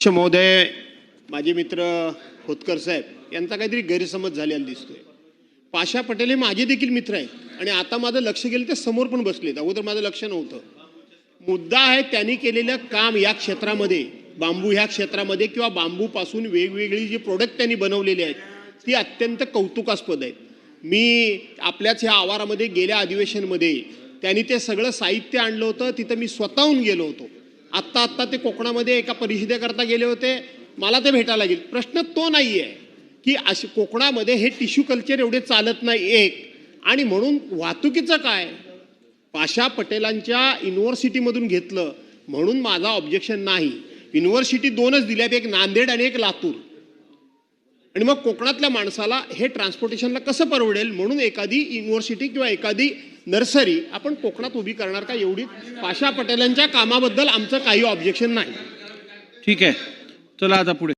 अध्यक्ष महोदय, माझे मित्र खोतकर साहेब यांचा काहीतरी गैरसमज झालेला दिसतोय. पाशा पटेल हे माझे देखील मित्र आहेत आणि आता माझं लक्ष गेलं ते समोर पण बसलेत. अगोदर माझं लक्ष नव्हतं. मुद्दा आहे त्यांनी केलेलं काम या क्षेत्रामध्ये, बांबू ह्या क्षेत्रामध्ये किंवा बांबूपासून वेगवेगळी जी प्रोडक्ट त्यांनी बनवलेली आहेत ती अत्यंत कौतुकास्पद आहेत. मी आपल्याच ह्या आवारामध्ये गेल्या अधिवेशनमध्ये त्यांनी ते सगळं साहित्य आणलं होतं. तिथं मी स्वतःहून गेलो होतो. आत्ता ते कोकणामध्ये एका परिषदेकरता गेले होते. मला ते भेटायला गेले. प्रश्न तो नाही आहे की अशी कोकणामध्ये हे टिश्यू कल्चर एवढे चालत नाही एक, आणि म्हणून वाहतुकीचं काय, पाशा पटेलांच्या युनिव्हर्सिटीमधून घेतलं म्हणून माझा ऑब्जेक्शन नाही. युनिव्हर्सिटी दोनच दिल्यात, एक नांदेड आणि एक लातूर, आणि मग कोकणातल्या माणसाला हे ट्रान्सपोर्टेशनला कसं परवडेल म्हणून एखादी युनिव्हर्सिटी किंवा एखादी नर्सरी आपण कोकणात उभी करणार का, एवढी. पाशा पटेलांच्या कामाबद्दल आमचं काही ऑब्जेक्शन नाही. ठीक आहे, चला आता पुढे.